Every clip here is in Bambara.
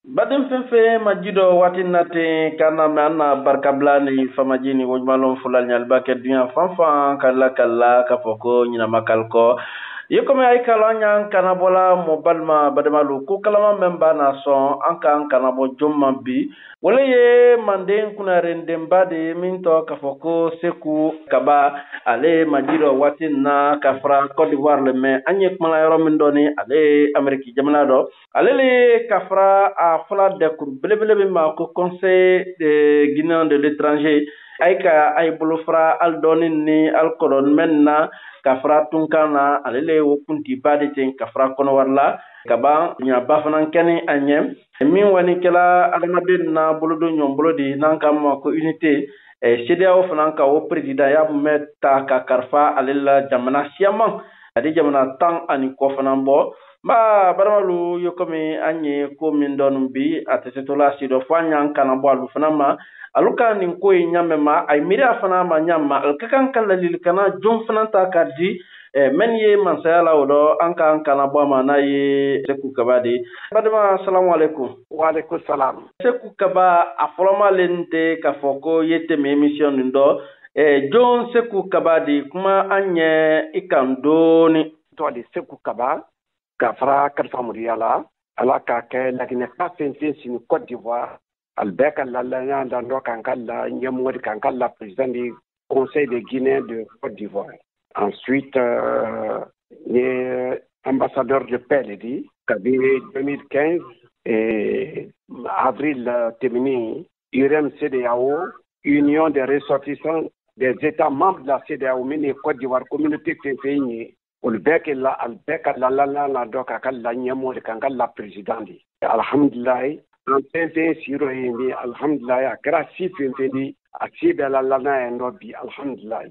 Baden fenfe majido wati nate kana me anna barkabla ni famajini wajmalon fulal nyalba ke dunya fanfan kala ka foko nyina makalko yekome ay kalanya kana bola mo balma badamalu ko kalama memba na son anka kana bo jomma bi wala ye manden kuna rendem bade minto ka foko seku kaba ale majido wati na kafra Côte d'Ivoire le me anye kuma yoro min doni ale Ameriki jamana do ale kafra a fala de kur belebele ma ko conseil de guinéen de l'étranger ayka ay bulufra al donin ni al koron menna kafra tunkana alele wokunti bade ten kafra kono warla kaba nya bafanan keni anyem min wani kala adamaden na buludo nyombolo di nankam ko unité CDAO fanan ka wo président ya meta ka karfa alela jamana siaman adi jamana tan ani ko fanan bo ba baramalu yokomi anye ko min donum bi atesetola sido fanya kana bo alu fanama aluka nin ko nyamema ay mira fanama nyamma alkakan kala lil kana jom fananta kaddi men ye mansayala wodo anka kana bo mana ye seku kabadi badama assalamu alaikum wa alaikum salam seku kaba afoloma lente kafoko yete me emission ndo John seku kabadi kuma anye ikandoni to di seku kaba kafra kalfa muriyala ala ka ke lakine ka fenfen sin Côte d'Ivoire albeka lalla nyanda ndo kankalla nyamodi kankalla président du Conseil de Guinée de Côte d'Ivoire. Ensuite les ambassadeurs de paix dit kabi 2015 et avril terminé URM CEDEAO Union des ressortissants des États membres de la CEDEAO mini Côte d'Ivoire communauté fenfeni ulbeke la albeka la doka kala nyamo de kankalla président di alhamdulillah en fenfen siro yindi alhamdulillah akra si fenfeni asibe la endo bi alhamdulillah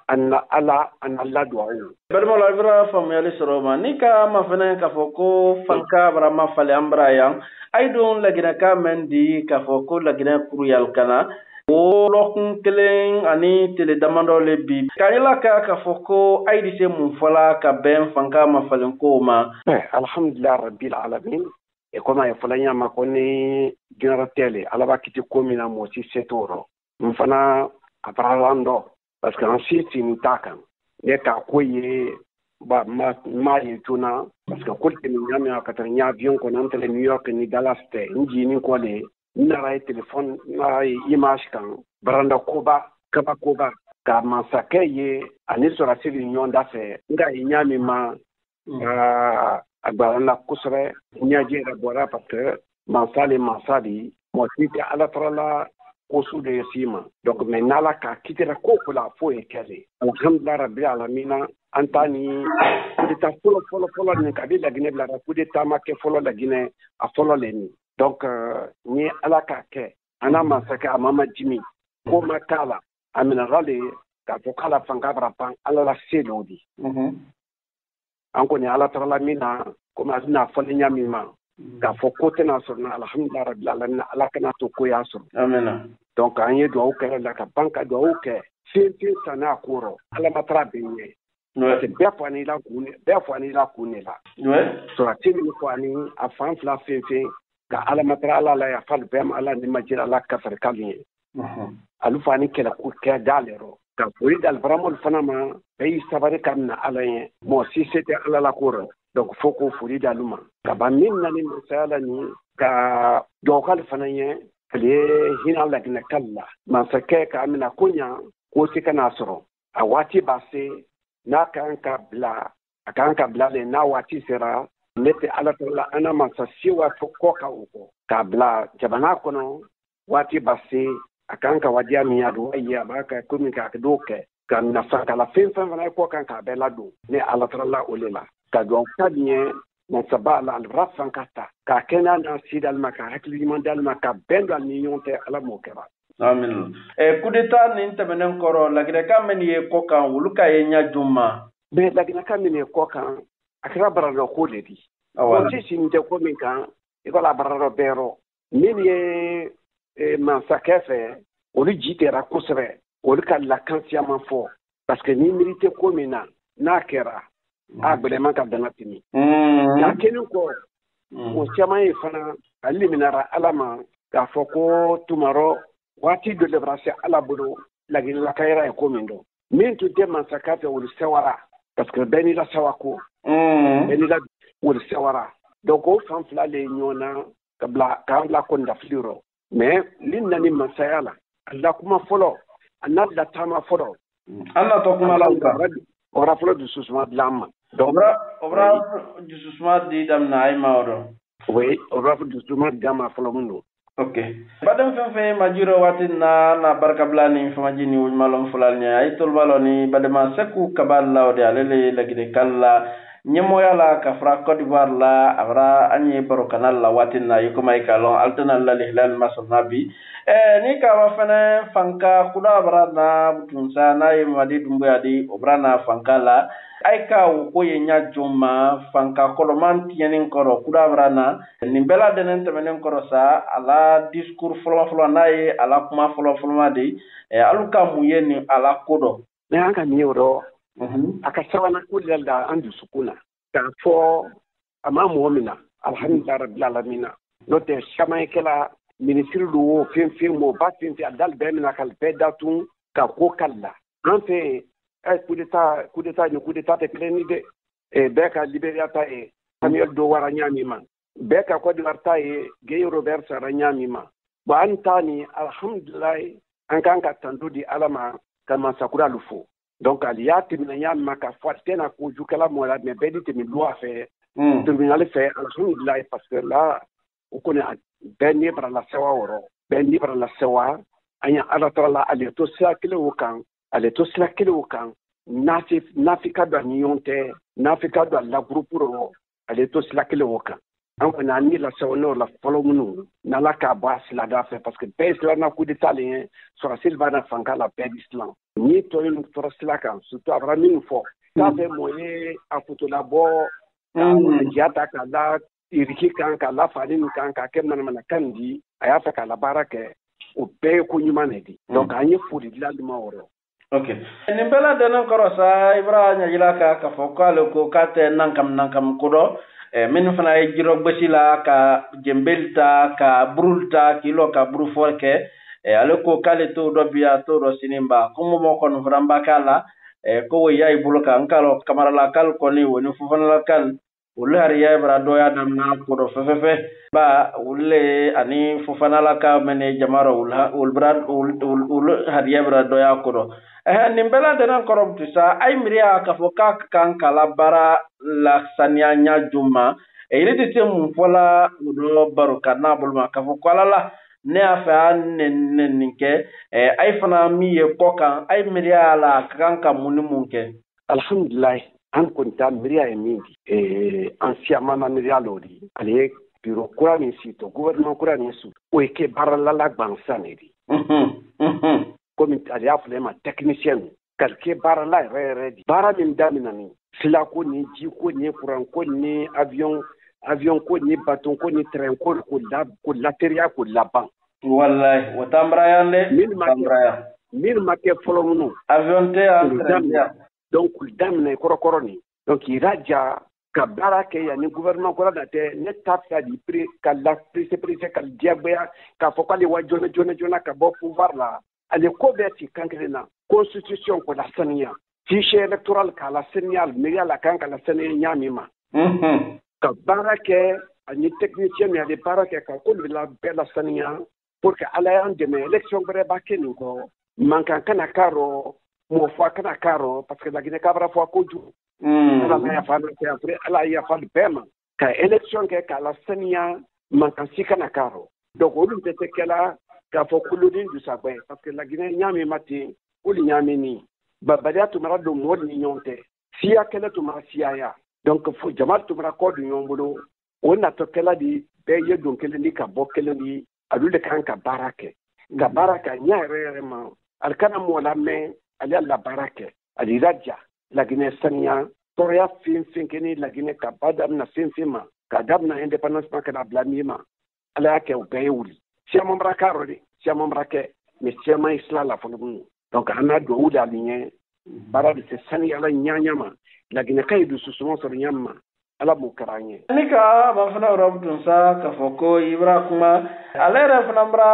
Allah du'a barmo la vra famiyali soroma nika mafana ka foko fanka barama fale ambra yang aidon lagina ka mendi ka foko lagina kuruyal kana o lokun kelen ani tele damando le bi kayela ka foko aidi se mun fala ka ben fanka mafalen ko ma alhamdulillah rabbil alamin e koma e fulanya makoni generatele alaba kiti komina mo si setoro mfana aparalando parce que ensuite ni takan ne ka koye ba ma yituna parce que kolte ni nyame akata nya avion ko nan tele New York ni Dallas te nji ni ko le na téléphone na image kan baranda koba kaba koba ka masake ye ani sura sili union d'affaires nga nyame ma agbarana kusre nyaje da bora parce que masali mo tite ala trala kosu de sima donc maintenant la ka kitera ko la fo e kale alhamdulillah rabbil alamin antani kudeta folo ni kabila Guinée la kudeta make folo la Guinée a folo leni donc ni ala ka ke ana masaka amama jimi ko makala amina rale ka to kala fanga brapan ala la selodi anko ni ala trala mina ko ma na folo nyamima ka fo kote na sorna alhamdulillah rabbil alamin ala kana to ko ya sur amena donc an ye duwawu kɛ la ka banka duwawu kɛ fɛn san'a kɔrɔ ala ma tara bɛ ɲɛ parce que bɛɛ fɔ ani la kun ne la sɔrɔti min fɔ ani a fan fila fɛn ka ala ma tara ala la yafa bɛɛ ma ala ni ma jira ala kafari ka ye alu fɔ ani kɛlɛ ko kɛ d'ale yɔrɔ ka foli da albaramolu fana ma bɛɛ y'i sabari ka minɛ ala ye mɔgɔ si se tɛ ala la ko rɔ donc fo k'o foli d'alu ma ka ban min na ni masaya la ni ka duwawu k'ale fana ye ale hina lagina kalla masake ka amina kunya ko sika na soro a wati ba se na kan ka bla le na wati sera nete ala tola ana masa siwa ko ka uko ka bla jabana kono wati ba se akan ka wadia mi adu ya ba ka kumi ka doke ka na saka la fen na ko kan ka bela do ne ala tola olela ka do ka bien mon sabala al rafan kata ka kena na sidal maka hakli mandal maka bendal ni yonte ala mokera amin coup d'état ni temenen koro lagina kamen ye kokan wuluka ye nya juma be lagina kamen ye kokan akra barado ko ledi ko ci sin de ko min kan e ko la barado bero min ye mansakefe olu jitera kusre olu ka la kansiama fo parce que ni milite ko mina na kera a beleman ka danatini ya kenin ko o caman ye fana a liminara ala ma k'a fɔ ko tumarɔ waati dɔ de bɔra se ala bolo laginilakayira ye ko min dɔn min tun tɛ mansaka fɛ olu sɛwara parce que bɛɛ n'i la sawa ko bɛɛ n'i la olu sɛwara donc o fan fila de ye ɲɔgɔn na k'an bila kɔndafili rɔ mais li nani mansaya la a lakuma fɔlɔ a n'a lataama fɔlɔ an natɔ kuma la o kɛra fɔlɔ dususuma dilan ma donc o kɛra dususuma di daminɛ a ye ma o dɔn oui o kɛra dususuma dilan ma fɔlɔ mun don ok baden fɛn fɛn majiro waati na barkabla ni famaji ni wujmalon fulal nya ay tolbalo ni badema seku kabal la de alele lagide kala nyemoya la ka fra Côte d'Ivoire la abra anye baro kanal la waati na yiko may kalon altana la lihlal masonabi ni ka wa fana fanka kuda abra na butunsa na yimadi dumbuya di obrana fanka la ay ka ko ye nya joma fanka koloman tienen koro kuda abra na ni bela denen temenen koro sa ala discours folo na ye ala kuma folo ma de aluka muye ni ala kodo ne anga ni oro akasawana kulilda andu sukuna ka fo ama mu'mina alhamdulillah rabbil alamin no te shamay kala ministre do fin mo ba fin dal be mina kal be datun ka ko kala en fait coup d'état te pleni de be ka Liberia ta e Samuel do wara nyami man be ka Côte d'Ivoire ta e Guy Robert sara nyami man ba antani alhamdulillah an kan ka tandu di alama kama sakura lufo donc aliyati mina nyami maka fortena ko jukala mola me be dit mi loi fait tribunal fait alhamdulillah parce que là on connaît ben ni bara la sawa woro ben ni bara la sawa anya ala tala ale to sakile wukan ale to sakile wukan nafika do nyonte nafika do la groupe ro ale to sakile wukan an ko na ni la sawa no la folo munu na la ka bas la da fait parce que pays la na coup d'état lien sur la Silvana Fanka la paix d'Islam ni to une force kan surtout abramin fo ça fait moyen a photo la bo jata kala iriki kan ka la fadin kan ka kem mana kandi aya fa kala barake o be ko nyuma ne di donc anye fudi la duma woro ok ni bela denen korosa ibrahima yila ka fo ko kate nankam kudo min fana e jiro gbesila ka jembelta ka brulta kilo ka bruforke ale ko kale to do biya to do sinimba kumo mo kon framba kala ko yai buloka ankalo kamara la kal ko ni woni fufana la kal ulari ya bra do ya damna ko do fefefe ba ulle ani fufana la ka mene jamaro ulbrad ul hariya bra do ya ko do nimbela dena korom tisa ay miriya ka foka kan kala bara la sanya nya juma ile tete mun fola do baruka na bulma ka fokola la ne afa ninke ay fana mi ye kokan ay miriya la kan ka muni munke alhamdulillah an kunta miriya emindi anciennement na miriya lodi ale bureau kura ni sito gouvernement kura ni su o ke barala la gbansanedi comme ali aflema technicien kalke barala redi bara min daminani sila ko ni ji ko ni kuran ko ni avion ko ni baton ko ni train ko lateria ko laban wallahi watambra yande min make folo munu avion te a donc damina korokoro ni donc iraja ka barake ya ni gouvernement ko la te ne tapsa di prix ka la prix ka diabya ka fokali wa jona ka bo pouvoir la ale ko beti kankrena constitution ko la sania fichier électoral ka la signal meria la kan ka la sania nyamima ka barake ani technicien ya de barake ka ko la bella sania pour que ala yan de élection bre bakeni ko mankan kana karo mo fa kana karo parce que la Guinée cabra fo ko ju ala ya fa de après ala ya fa de paiement ka élection ke ka la sania mankan sikana karo donc on peut te kala ka fo kuludin du sabay parce que la Guinée nyami mati uli nyami ni babada to mara do mod ni nyonte siya kala to mara siya ya donc fo jamal to mara ko du nyombulo on a to kala di be ye don kala ni ka bo kala ni adule kan ka barake ka baraka nyaare ma alkana mo la me ali alla barake ali raja la Guinée sania toria fin keni la Guinée ka badam na fin ma ka dabna independence ma ka blamima ala ke o be wuli siamo mbrakaro di siamo mbrake mais siamo isla la fonu donc ana do wuda linye bara de sani ala nyanyama la Guinée kay du susumo so nyama ala mu karanye nika ba fana rob tun sa ka foko ibra kuma alere fana bra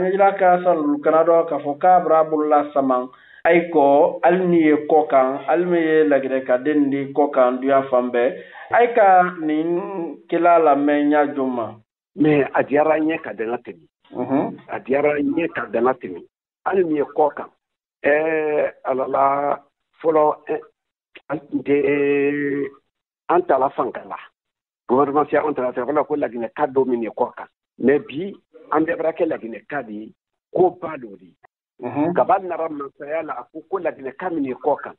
nyila ka sal kanado ka foka bra bulla samang aiko almiye kokan almiye lagire ka dendi kokan duya fambe aika nin kilala menya juma me adiara nye ka denatini adiara nye ka denatini almiye kokan alala folo de anta la fankala gouvernement sia anta la folo ko lagine ka domine kokan mais bi ambe brake lagine kadi ko padori gaban naram sayala ko lagine kamini kokan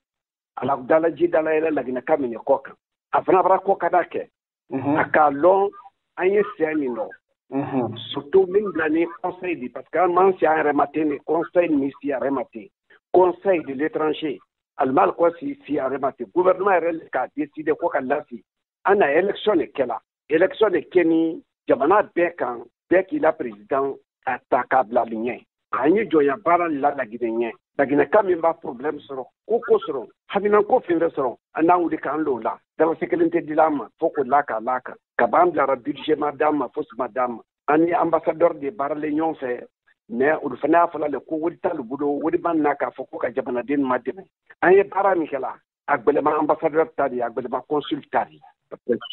ala dala jidala ila lagine kamini kokan afana bra kokada ke akalon anye senino surtout min blani conseil di parce que man si a rematé le conseil ministère rematé conseil de l'étranger almal ko si a rematé gouvernement rel ka décider ko kan lasi ana élection e keni jamana bekan beki la président ataka bla ligne anyi joya bara la guinéen lagina kamimba problème soro ko soro habina ko finde soro ana wudi kan lola dama sécurité dilama foko laka kabam la budget madame fos madame ani ambassadeur de bara l'union fait mais o fana fala le ko wudi talu budo wudi banna ka foko ka jabana din mademe ani bara mikela agbele ma ambassadeur tadi agbele ma consul tadi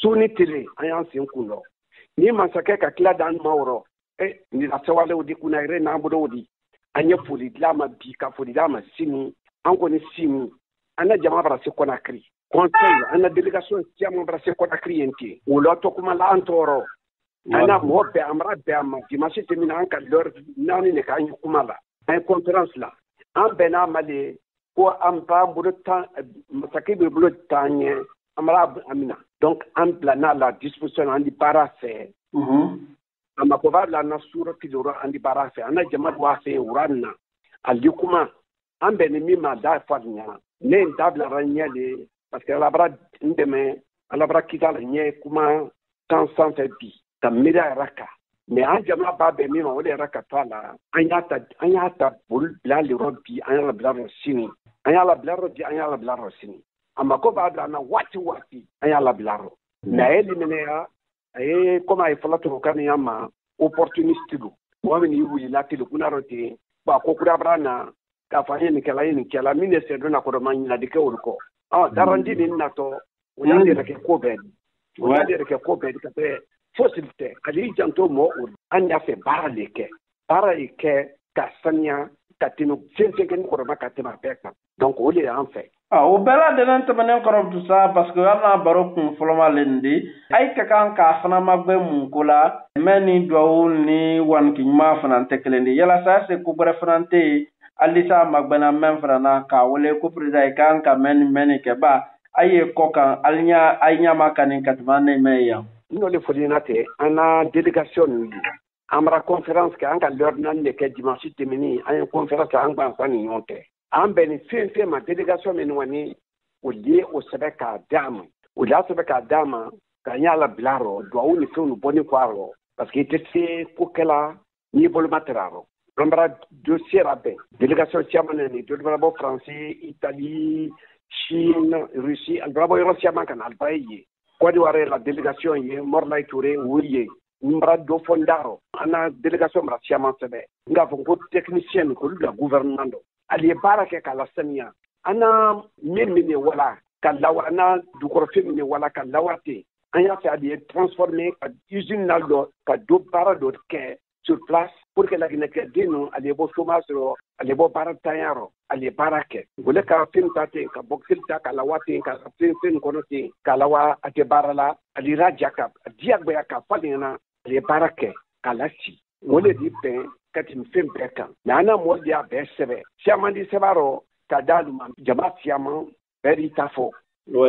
suni tele ayan sin kuno ni masake ka kila dan mawro ni la sawale wudi kuna ire na budo wudi anya foli lama bi ka foli lama sini anko ni sini ana jama bara se Conakry conseil ana délégation tiamo bara se Conakry enti wolo to kuma la antoro ana mo be amra be am dimanche temina an ka lor nani ne ka an kuma la en conférence la an bena male ko am ba budo tan masake be budo tanye amra amina donc an plana la disposition an di para fait ama ko la na sura kidoro andi barafe ana jama wa fe uranna aldi kuma ambe ni mima da fadnya ne ndabla ranyale parce que la bra ndeme ala bra kitala nye kuma tan san fe bi ta mira raka mais an jama ba be mima wole raka tala anyata bul bla li robbi anyala bla sini anyala bla sini ama ko ba na wati anyala bla na elimine comme ay falato kan yama opportuniste du wamini wuli latilo kuna rote ba ko kura brana ka fanye ni kala mine se dona ko man na dike urko darandi ni nato wala de ke ko be ka te possibilité ali janto mo an ya fe bara ke ka sanya ka tino sense ken ko ma ka te ma peka donc o le en fait o bela denen tamanen korom tout ça parce que amna baro kun foloma lendi ay ka kan ka fana magbe mun kula meni do ni wan ki ma fana tekelendi yala sa se ku bre frante alisa magbena men fana ka wole ku président kan ka meni ke ba aye ko kan alnya makani katmane meya no le folinate ana délégation amra conférence ka an ka lor nan ne ke dimanche temini ay conférence an ban fani yonte an beni fin ma délégation men wani o lié au sebeka dama o la sebeka dama ka nyala blaro do woni funu boni kwaro parce que était ko kala ni bol materaro rambra dossier rabé délégation tiamane ni do bravo français Italie Chine Russie al bravo Russia man kan albaye Côte d'Ivoire la délégation ye Morlay Touré wuriye mbra do fondaro ana délégation mra tiaman sebe nga fon ko technicien ko la gouvernement ali barake kala sania ana mimine wala kala ana du korofimine wala kala wate anya fa ali transformer usine naldo ka do para do ke sur place pour que la Guinée dino ali bo somasro ali bo para tayaro ali barake wala ka fin tate ka boxil ta kala wate ka fin konote kala wa ate barala ali rajaka diagbe ka falina ali barake kala si wala di pe katim fem peka nana modia besebe siamandi sebaro kadaluma jama siaman beri tafo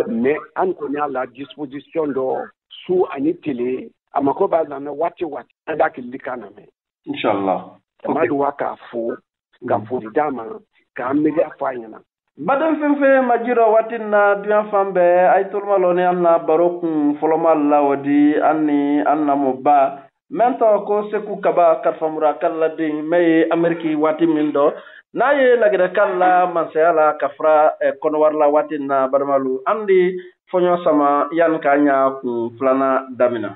mais an konya la disposition do sous anitele amako ba na wati anda kilikana me inshallah tamadu waka fu ga fu dama ka amiri afanyana badan fenfe majiro watinna duyan fambe ay tulmaloni anna barokun folomal lawdi anna mubba mento ko seku kaba katfamura kala de may ameriki wati mindo naye lagida kala mansala kafra konwarla watinna barmalu andi foɲɔ sama yani k'a ɲa kun filana damina